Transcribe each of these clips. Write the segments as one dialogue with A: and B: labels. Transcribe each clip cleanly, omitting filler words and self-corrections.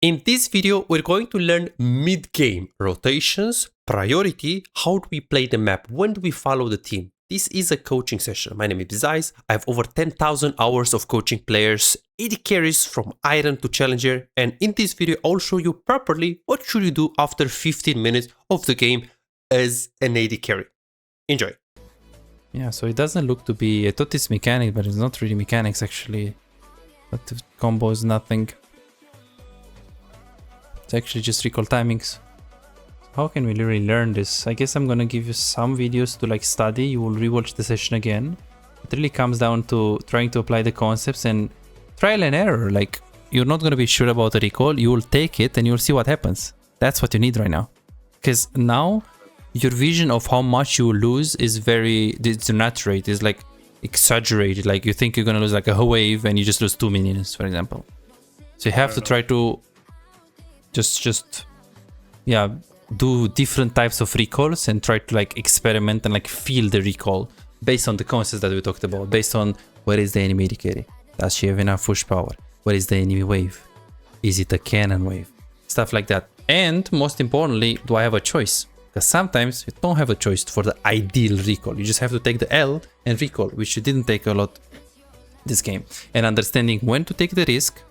A: In this video, we're going to learn mid-game rotations, priority, how do we play the map, when do we follow the team. This is a coaching session. My name is Zais. I have over 10,000 hours of coaching players, 80 carries from Iron to Challenger, and in this video, I'll show you properly what should you do after 15 minutes of the game as an AD carry. Enjoy.
B: Yeah, so it doesn't look to be, I thought it's mechanic, but it's not really mechanics actually. But the combo is nothing. It's actually just recall timings. How can we really learn this? I guess I'm gonna give you some videos to like study. You will rewatch the session again. It really comes down to trying to apply the concepts and trial and error. Like, you're not gonna be sure about the recall. You will take it and you'll see what happens. That's what you need right now. Because now your vision of how much you will lose is very denatured. It's like exaggerated. Like you think you're gonna lose like a wave and you just lose 2 minions, for example. So you have to try to yeah, do different types of recalls and try to like experiment and like feel the recall based on the concepts that we talked about, based on where is the enemy AD carry, does she have enough push power, where is the enemy wave, is it a cannon wave, stuff like that. And most importantly, do I have a choice? Because sometimes you don't have a choice for the ideal recall. You just have to take the L and recall, which you didn't take a lot this game. And understanding when to take the risk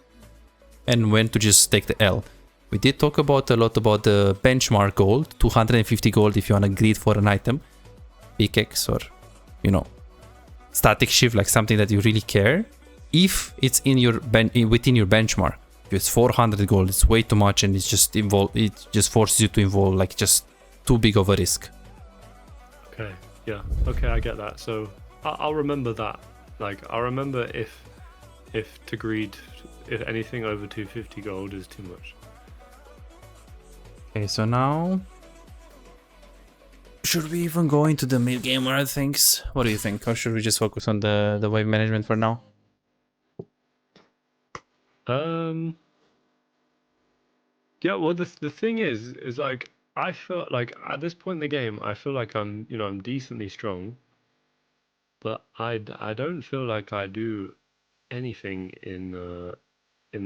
B: and when to just take the L. We did talk about a lot about the benchmark gold, 250 gold if you want to greed for an item, pickaxe or, you know, static shift, like something that you really care. If it's in your within your benchmark, if it's 400 gold, it's way too much and it's just it just forces you to involve like just too big of a risk.
C: Okay, yeah, okay, I get that. So I'll remember that. Like, I'll remember if to greed, if anything over 250 gold is too much.
B: Okay, so now should we even go into the mid game or things? What do you think? Or should we just focus on the wave management for now?
C: Yeah, well, the thing is like, I feel like at this point in the game, I feel like I'm decently strong, but I don't feel like I do anything in the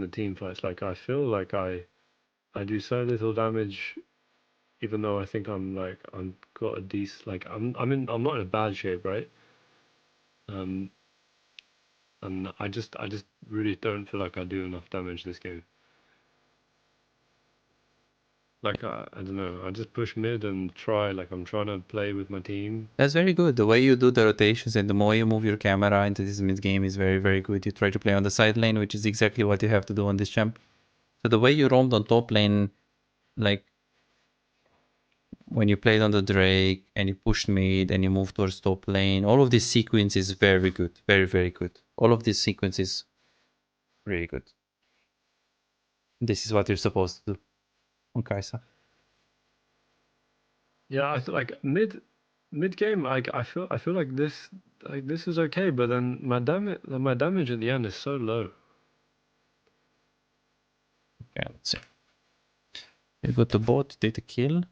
C: team fights. Like, I feel like I do so little damage, even though I think I'm got a decent, like I'm not in a bad shape, right? And I just really don't feel like I do enough damage this game. Like, I don't know, I just push mid and try, like I'm trying to play with my team.
B: That's very good. The way you do the rotations and the more you move your camera into this mid game is very, very good. You try to play on the side lane, which is exactly what you have to do on this champ. So the way you roamed on top lane, like when you played on the Drake and you pushed mid and you moved towards top lane, all of this sequence is very good. Very, very good. All of this sequence is really good. This is what you're supposed to do on Kai'Sa.
C: Yeah, I feel like mid game, like I feel like this is okay, but then my damage at the end is so low.
B: Okay, let's see. You got the bot, did a kill.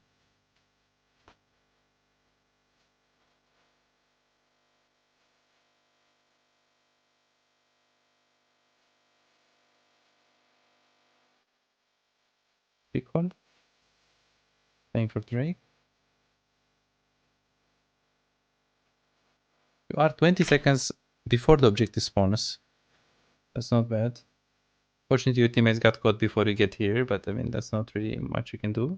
B: Big one. Playing for Drake. You are 20 seconds before the objective spawns. That's not bad. Fortunately, your teammates got caught before you get here, but I mean, that's not really much you can do.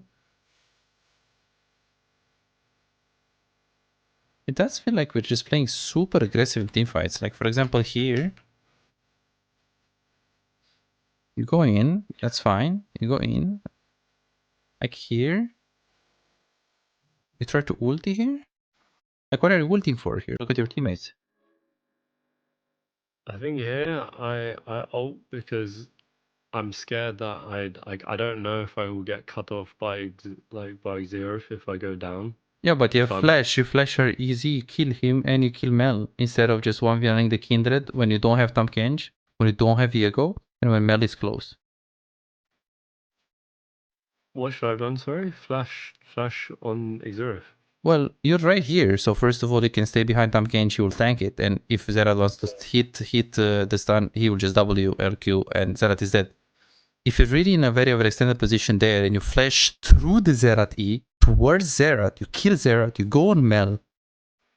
B: It does feel like we're just playing super aggressive in teamfights. Like, for example, here. You go in, that's fine. You go in. Like here. You try to ulti here? Like, what are you ulting for here? Look at your teammates.
C: I think here I ult because I'm scared that I don't know if I will get cut off by Xerath if I go down.
B: Yeah, but you have flash. You flash her easy, you kill him, and you kill Mel. Instead of just 1v1ing the Kindred when you don't have Tahm Kench, when you don't have Viego, and when Mel is close.
C: What should I have done? Sorry, flash on Xerath.
B: Well, you're right here, so first of all, you can stay behind Tahm Kench, you will tank it, and if Xerath wants to hit the stun, he will just W, RQ, and Xerath is dead. if you're really in a very overextended position there and you flash through the Zerat E towards Zerat, you kill Zerat, you go on Mel,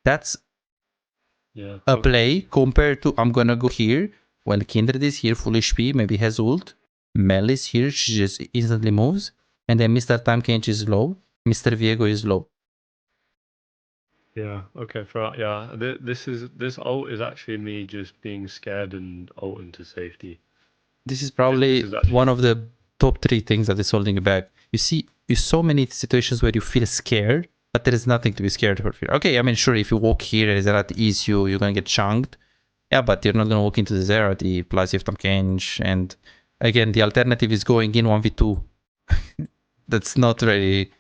B: that's a play compared to I'm gonna go here while Kindred is here full HP, maybe has ult. Mel is here, she just instantly moves, and then Mr. Time Kench is low, Mr. Viego is low.
C: Yeah, okay, this ult is actually me just being scared and ult into safety.
B: This is probably one of the top 3 things that is holding you back. You see, so many situations where you feel scared, but there is nothing to be scared for. Okay, I mean, sure, if you walk here and Zerat eats you, you're gonna get chunked. Yeah, but you're not gonna walk into the Zerat, plus you have Tam Kench, and again, the alternative is going in 1v2. That's not really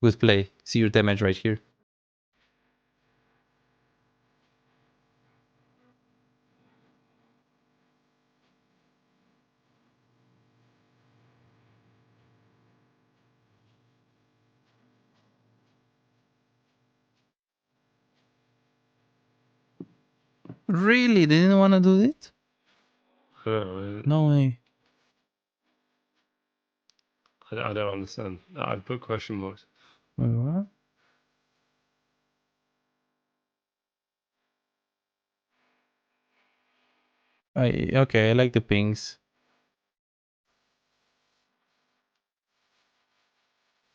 B: good play. See your damage right here. Really? They didn't want to do it? No way.
C: I don't understand. I put question marks.
B: Wait, what? Okay, I like the pings.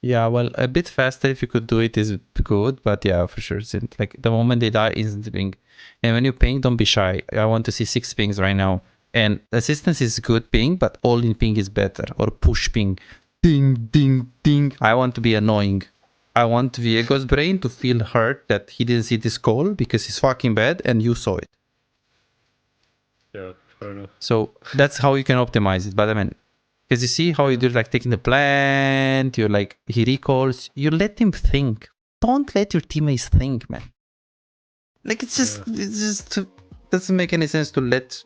B: Yeah, well, a bit faster if you could do it is good, but yeah, for sure. Like the moment they die, instant ping. And when you ping, don't be shy. I want to see 6 pings right now. And assistance is good ping, but all in ping is better. Or push ping. Ding, ding, ding. I want to be annoying. I want Viego's brain to feel hurt that he didn't see this call because he's fucking bad and you saw it.
C: Yeah, fair enough.
B: So that's how you can optimize it. But I mean, because you see how you do like taking the plant, you're like, he recalls, you let him think. Don't let your teammates think, man. Like it just doesn't make any sense to let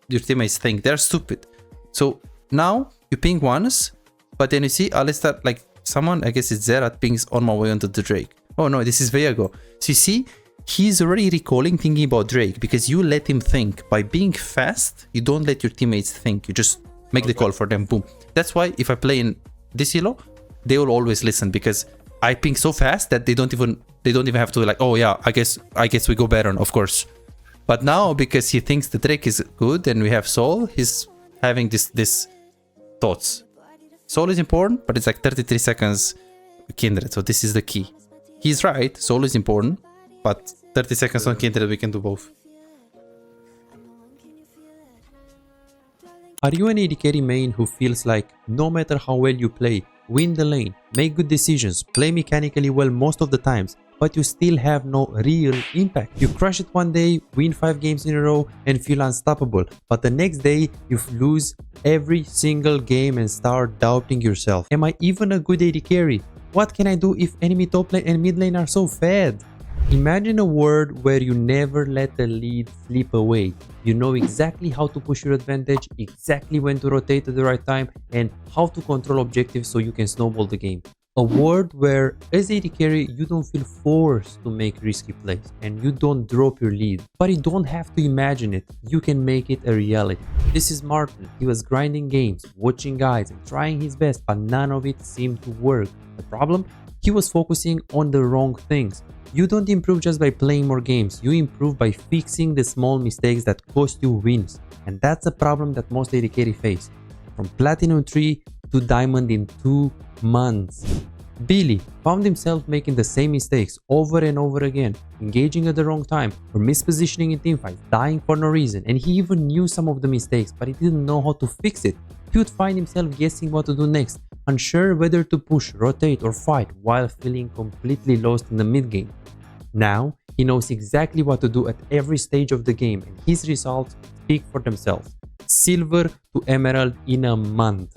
B: your teammates think. They're stupid. So now you ping once, but then you see Alistar, like someone, I guess it's Zerat, pings on my way onto the Drake. Oh no, this is Viego. So you see, he's already recalling, thinking about Drake because you let him think. By being fast, you don't let your teammates think. You just make the call for them. Boom. That's why if I play in this elo, they will always listen because I ping so fast that they don't even have to like, oh yeah, I guess we go Baron, of course. But now because he thinks the Drake is good and we have Soul, he's having this thoughts. Soul is important, but it's like 33 seconds Kindred, so this is the key. He's right, Soul is important, but 30 seconds on Kindred, we can do both.
A: Are you an AD carry main who feels like no matter how well you play, win the lane, make good decisions, play mechanically well most of the times, but you still have no real impact? You crush it one day, win 5 games in a row and feel unstoppable, but the next day you lose every single game and start doubting yourself. Am I even a good AD carry? What can I do if enemy top lane and mid lane are so fed? Imagine a world where you never let the lead slip away. You know exactly how to push your advantage, exactly when to rotate at the right time, and how to control objectives so you can snowball the game. A world where as AD carry you don't feel forced to make risky plays and you don't drop your lead. But you don't have to imagine it, you can make it a reality. This is Martin. He was grinding games, watching guides and trying his best, but none of it seemed to work. The problem? He was focusing on the wrong things. You don't improve just by playing more games, you improve by fixing the small mistakes that cost you wins. And that's a problem that most AD carry face. From Platinum 3 to Diamond in 2 months. Billy found himself making the same mistakes over and over again, engaging at the wrong time, or mispositioning in teamfights, dying for no reason, and he even knew some of the mistakes, but he didn't know how to fix it. He would find himself guessing what to do next, unsure whether to push, rotate, or fight, while feeling completely lost in the mid-game. Now, he knows exactly what to do at every stage of the game, and his results speak for themselves. Silver to Emerald in a month.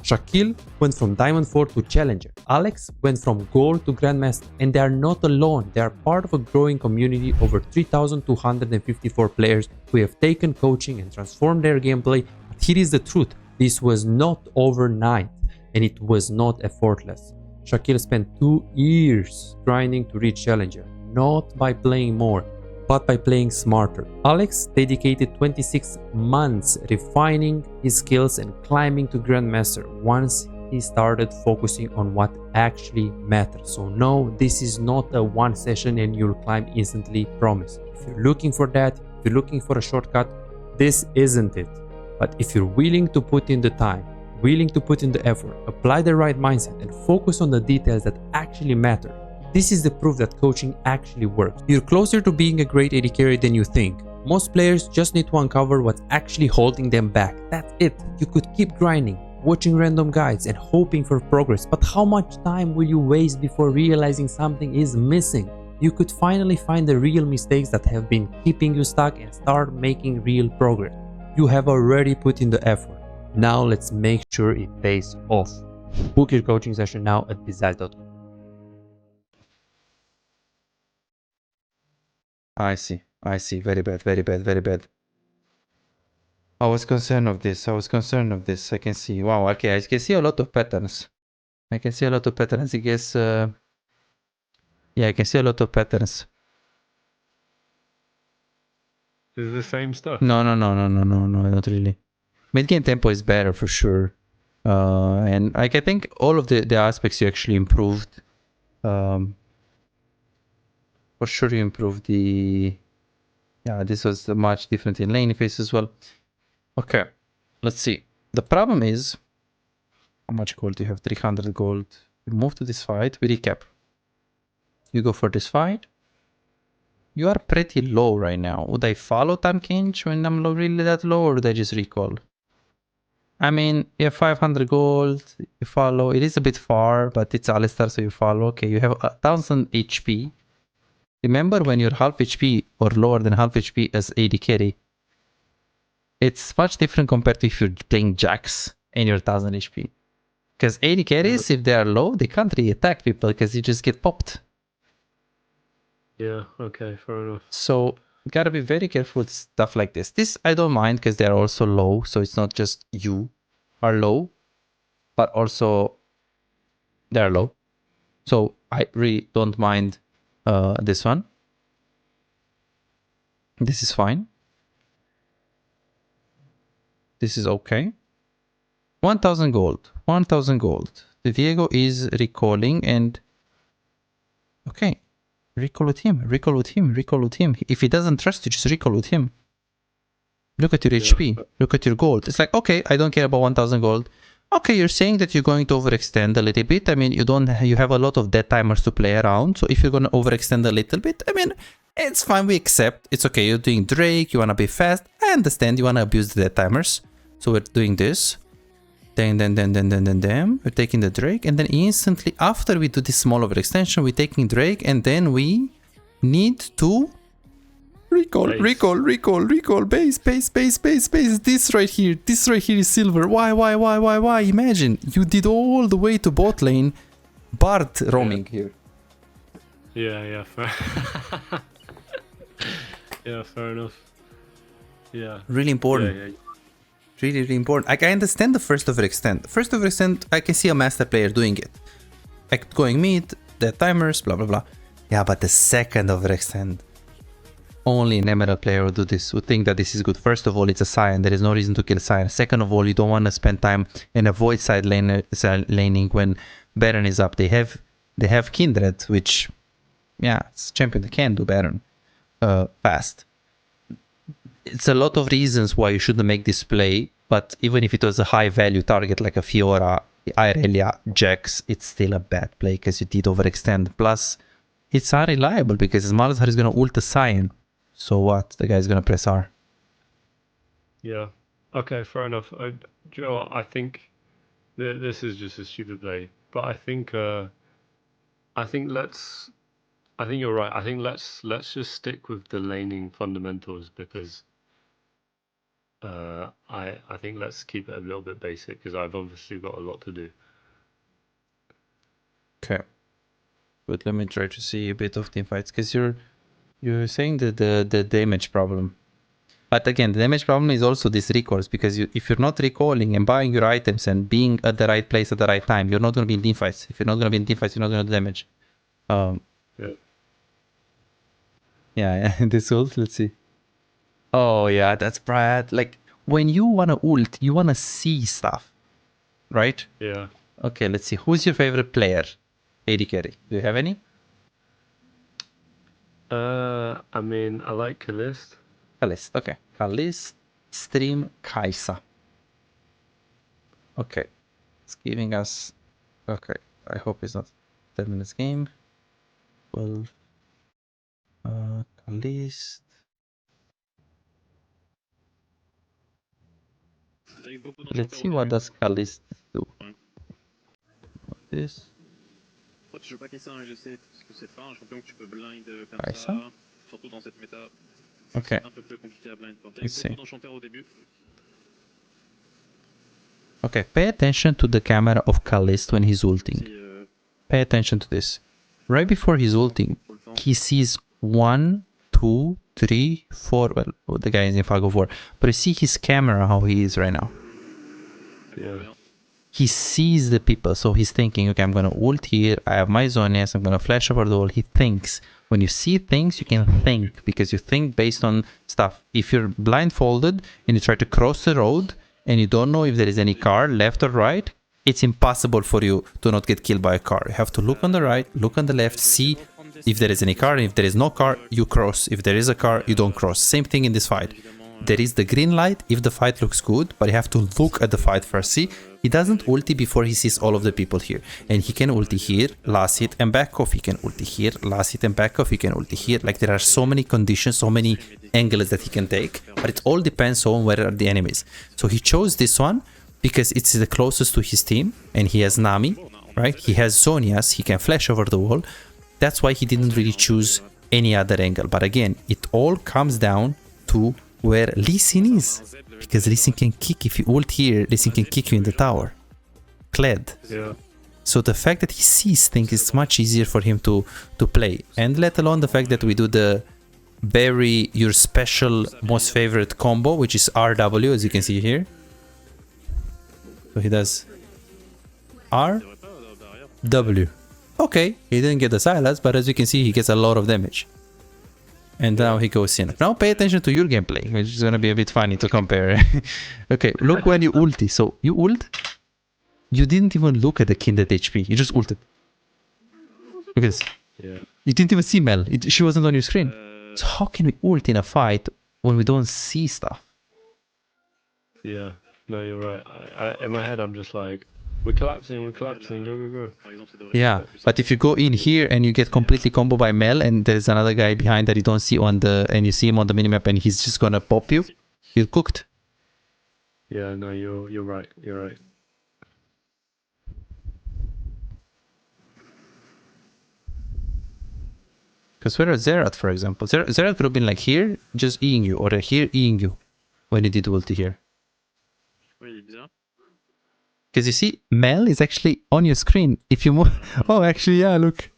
A: Shaquille went from Diamond 4 to Challenger. Alex went from Gold to Grandmaster, and they are not alone. They are part of a growing community over 3,254 players who have taken coaching and transformed their gameplay. But here is the truth. This was not overnight, and it was not effortless. Shaquille spent 2 years grinding to reach Challenger, not by playing more,
B: but by playing smarter. Alex dedicated 26 months refining his skills and climbing to Grandmaster once he started focusing on what actually matters. So no, this is not a one session and you'll climb instantly, promise. If you're looking for that, if you're looking for a shortcut, this isn't it. But if you're willing to put in the time, willing to put in the effort, apply the right mindset and focus on the details that actually matter, this is the proof that coaching actually works. You're closer to being a great AD carry than you think. Most players just need to uncover what's actually holding them back. That's it. You could keep grinding, watching random guides and hoping for progress, but how much time will you waste before realizing something is missing? You could finally find the real mistakes that have been keeping you stuck and start making real progress. You have already put in the effort. Now let's make sure it pays off. Book your coaching session now at bizaz.com.
D: I see. Very bad. I was concerned of this. I can see. Wow, okay, I can see a lot of patterns. I guess, yeah, I can see a lot of patterns.
C: Is it the same stuff?
D: No, not really. Mid-game tempo is better for sure. And like I think all of the aspects you actually improved. For sure you improved the... Yeah, this was much different in lane phase as well. Okay, let's see. The problem is, how much gold do you have? 300 gold. We move to this fight, we recap. You go for this fight. You are pretty low right now. Would I follow Tamkinch when I'm really that low, or would I just recall? I mean, you have 500 gold, you follow. It is a bit far, but it's Alistar, so you follow. Okay, you have 1000 HP. Remember, when you're half HP or lower than half HP as AD carry, it's much different compared to if you're playing Jax and you're 1000 HP. Because AD carries, if they are low, they can't really attack people because you just get popped.
C: Yeah, okay, fair enough.
D: So you gotta be very careful with stuff like this. This I don't mind because they're also low, so it's not just you are low, but also they're low. So I really don't mind this one. This is fine. This is okay. 1000 gold. 1000 gold. The Diego is recalling and... Okay. Recall with him. If he doesn't trust you, just recall with him. Look at your HP. Look at your gold. It's like, okay, I don't care about 1000 gold. Okay, you're saying that you're going to overextend a little bit. I mean, you have a lot of dead timers to play around. So if you're going to overextend a little bit, I mean, it's fine. We accept. It's okay. You're doing Drake. You want to be fast. I understand. You want to abuse the dead timers. So we're doing this. Then we're taking the Drake, and then instantly after we do this small overextension, we're taking Drake, and then we need to recall, base. This right here is silver. Why? Imagine you did all the way to bot lane, Bard roaming here.
C: Yeah, fair. Yeah, fair enough. Yeah.
D: Really important.
C: Yeah.
D: Really important. Like, I understand the first overextend. I can see a master player doing it. Like going mid, the timers, blah blah blah. Yeah, but the second overextend, only an Emerald player would do this, would think that this is good. First of all, it's a Sion. There is no reason to kill Sion. Second of all, you don't want to spend time and avoid side laning when Baron is up. They have Kindred, which, yeah, it's a champion that can do Baron fast. It's a lot of reasons why you shouldn't make this play, but even if it was a high value target like a Fiora, Irelia, Jax, it's still a bad play because you did overextend. Plus, it's unreliable because Malzahar is going to ult a Sion. So what? The guy's going to press R.
C: Yeah. Okay, fair enough. Do you know what? I think this is just a stupid play, but I think you're right. I think let's just stick with the laning fundamentals because I think let's keep it a little bit basic because I've obviously got a lot to do.
D: Okay. But let me try to see a bit of team fights because you're saying that the damage problem. But again, the damage problem is also this recalls because if you're not recalling and buying your items and being at the right place at the right time, you're not going to be in team fights. If you're not going to be in team fights, you're not going to do damage.
C: Yeah.
D: Yeah, this ult, let's see. Oh yeah, that's Brad. Like when you wanna ult, you wanna see stuff, right?
C: Yeah.
D: Okay, let's see. Who's your favorite player? AD carry. Do you have any?
C: I mean, I like Kalist.
D: Kalist. Okay. Kalist, stream, Kaisa. Okay. It's giving us... Okay. I hope it's not 10 minutes game. 12. Kalist. Let's see what does Kalist do. This.
E: Je joue pas Kaisa, hein, je sais, parce que c'est pas un champion que tu peux blind comme
D: Kaisa?
E: ça, surtout dans cette méta.
D: Okay.
E: C'est un peu plus compliqué à blind. T'as
D: Let's see.
E: beaucoup d'enchanteurs au début.
D: Okay, pay attention to the camera of Kalist when he's ulting.
E: Si,
D: Pay attention to this. Right before he's ulting, he sees 1, 2, 3, 4. Well, the guy is in Fog of War. But you see his camera, how he is right now.
C: Yeah.
D: He sees the people, so he's thinking, okay, I'm gonna ult here, I have my Zonias, I'm gonna flash over the wall. He thinks. When you see things, you can think, because you think based on stuff. If you're blindfolded and you try to cross the road and you don't know if there is any car left or right, it's impossible for you to not get killed by a car. You have to look on the right, look on the left, see if there is any car, and if there is no car, you cross. If there is a car, you don't cross. Same thing in this fight. There is the green light if the fight looks good, but you have to look at the fight first. See, he doesn't ulti before he sees all of the people here. And he can ulti here, last hit and back off. He can ulti here, last hit and back off. He can ulti here. Like there are so many conditions, so many angles that he can take, but it all depends on where are the enemies. So he chose this one because it's the closest to his team and he has Nami, right? He has Zonias, he can flash over the wall. That's why he didn't really choose any other angle. But again, it all comes down to where Lee Sin is, because Lee Sin can kick. If you ult here, Lee Sin can kick you in the tower. Kled.
C: Yeah.
D: So the fact that he sees things is much easier for him to play. And let alone the fact that we do the bury your special most favorite combo, which is RW, as you can see here. So he does R, W. Okay, he didn't get the silence, but as you can see, he gets a lot of damage. And now he goes in. Now pay attention to your gameplay, which is gonna be a bit funny to compare. Okay, look when you ulti. So you ult, you didn't even look at the kindred HP. You just ulted. Look at this.
C: Yeah.
D: You didn't even see Mel. She wasn't on your screen. So how can we ult in a fight when we don't see stuff?
C: Yeah. No, you're right. In my head, I'm just like, we're collapsing, go, go, go.
E: Par exemple, ça devrait
D: Yeah,
E: être plus
D: but if you go in here and you get completely combo by Mel and there's another guy behind that you don't see on the, and you see him on the minimap and he's just gonna pop you, you're cooked.
C: Yeah, no, you're right. You're right.
D: Because where is Zerat, for example? Zerat could have been like here, just Eing you, or here Eing you when you did ulti here.
E: Oui, il est bizarre.
D: Because you see, Mel is actually on your screen. If you move... Oh, actually, yeah, look.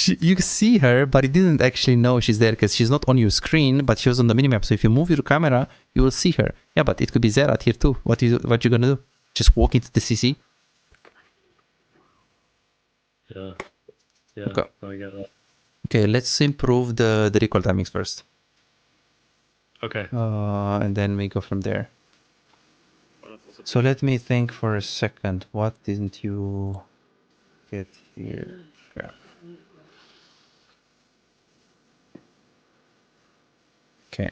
D: You see her, but you didn't actually know she's there because she's not on your screen, but she was on the minimap. So if you move your camera, you will see her. Yeah, but it could be Zerat here too. What you gonna do? Just walk into the CC?
C: Yeah. Yeah.
D: Okay.
C: I get that.
D: Okay, let's improve the recall timings first.
C: Okay.
D: And then we go from there. So let me think for a second. What didn't you get here? Yeah. Okay.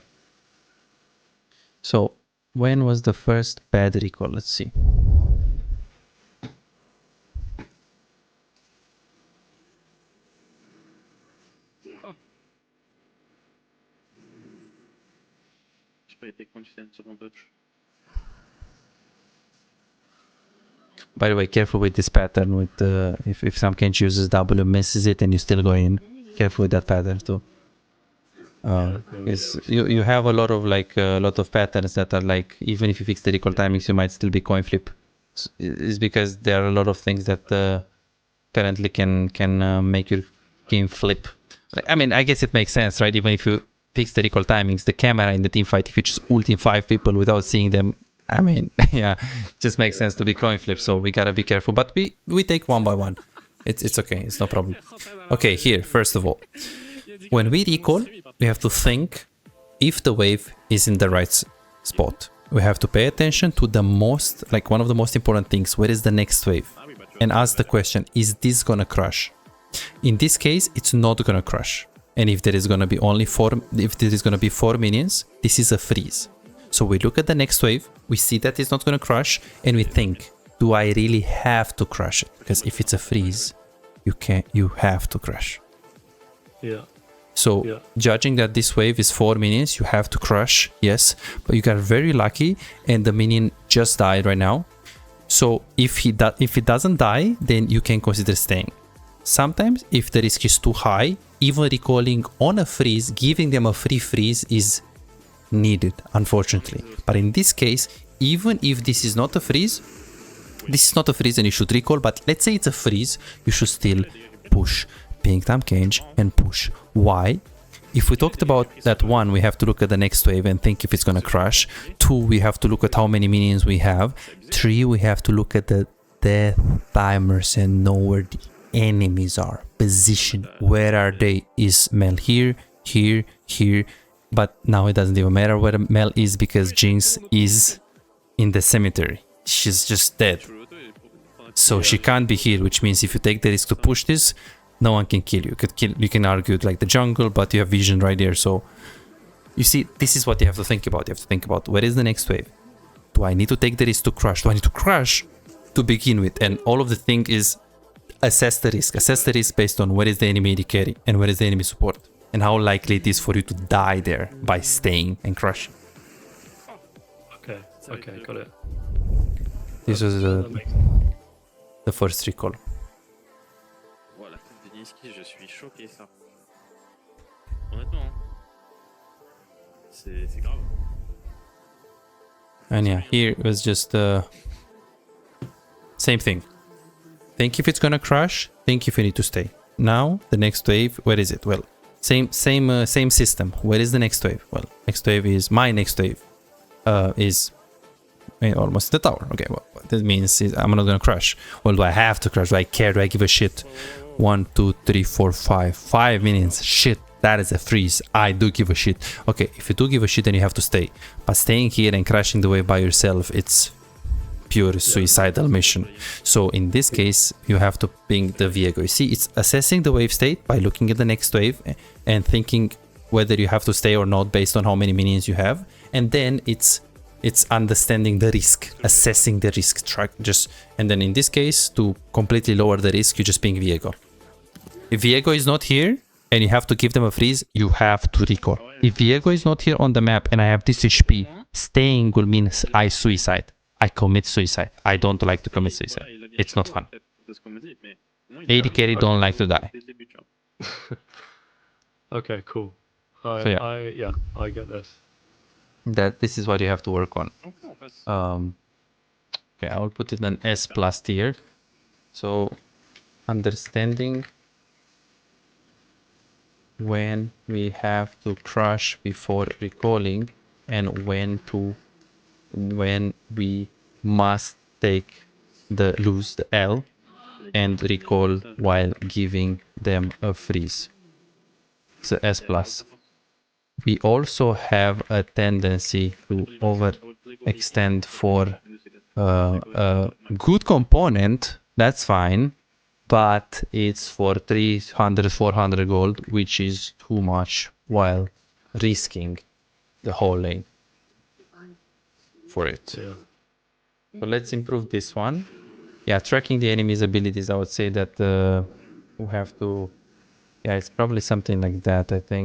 D: So when was the first bad recall? Let's see.
E: J'ai pas été consistent sur mon touch.
D: By the way, careful with this pattern. With if some can chooses W, misses it, and you still go in. Careful with that pattern too. Because you have a lot of patterns that are like, even if you fix the recall timings, you might still be coin flip. It's because there are a lot of things that currently can make your game flip. I mean, I guess it makes sense, right? Even if you fix the recall timings, the camera in the team fight, if you just ult in 5 people without seeing them, I mean, yeah, it just makes sense to be coin flip. So we gotta be careful. But we take one by one. It's okay. It's no problem. Okay, here, first of all, when we recall,
B: we have to think if the wave is in the right spot. We have to pay attention to the most, like one of the most important things, where is the next wave? And ask the question, is this gonna crush? In this case, it's not gonna crush. And if there is gonna be only if there is gonna be 4 minions, this is a freeze. So we look at the next wave, we see that it's not gonna crush, and we think, do I really have to crush it? Because if it's a freeze, you have to crush.
C: Yeah.
B: So judging that this wave is 4 minions, you have to crush, yes, but you got very lucky and the minion just died right now. So if it doesn't die, then you can consider staying. Sometimes if the risk is too high, even recalling on a freeze, giving them a free freeze is needed, unfortunately. But in this case, even if this is not a freeze and you should recall, but let's say it's a freeze, you should still push. Ping Tam Kenj and push. Why? If we talked about that, 1, we have to look at the next wave and think if it's gonna crush. 2, we have to look at how many minions we have. 3, we have to look at the death timers and know where the enemies are. Position. Where are they? Is Mel here, here, here? But now it doesn't even matter where Mel is because Jinx is in the cemetery. She's just dead. So she can't be here, which means if you take the risk to push this, no one can kill you. You can argue like the jungle, but you have vision right there. So you see, this is what you have to think about. You have to think about where is the next wave? Do I need to take the risk to crush? Do I need to crush to begin with? And all of the thing is assess the risk. Assess the risk based on where is the enemy AD carry and where is the enemy support and how likely it is for you to die there by staying and crushing.
C: Okay, got it.
B: This was the first recall.
E: Voilà, Zelensky, je suis choqué ça. Honnêtement, hein. C'est grave.
B: And yeah, here it was just same thing. Think if it's gonna crash, think if you need to stay. Now, the next wave, where is it? Well, same system. Where is the next wave? Well, next wave is, my next wave is almost the tower. Okay, well, that means I'm not gonna crash. Well, do I have to crash? Do I care? Do I give a shit? 1, 2, 3, 4, 5. 5 minions. Shit, that is a freeze. I do give a shit. Okay, if you do give a shit, then you have to stay. But staying here and crashing the wave by yourself, it's pure suicidal mission. So in this case, you have to ping the Viego. You see, it's assessing the wave state by looking at the next wave and thinking whether you have to stay or not based on how many minions you have. And then it's understanding the risk, assessing the risk track. And then in this case, to completely lower the risk, you just ping Viego. If Viego is not here and you have to give them a freeze, you have to recall. If Viego is not here on the map and I have this HP, staying will mean I suicide. I commit suicide. I don't like to commit suicide. It's not fun. AD carry don't like to die.
C: Okay, cool. I get this.
B: This is what you have to work on. Okay, I will put it an S+ tier. So understanding when we have to crush before recalling and when we must lose the L and recall while giving them a freeze. So S+. We also have a tendency to overextend for a good component, that's fine, but it's for 300, 400 gold, which is too much while risking the whole lane for it.
C: Yeah.
B: So let's improve this one. Yeah, tracking the enemy's abilities, I would say that we have to, yeah, it's probably something like that, I think.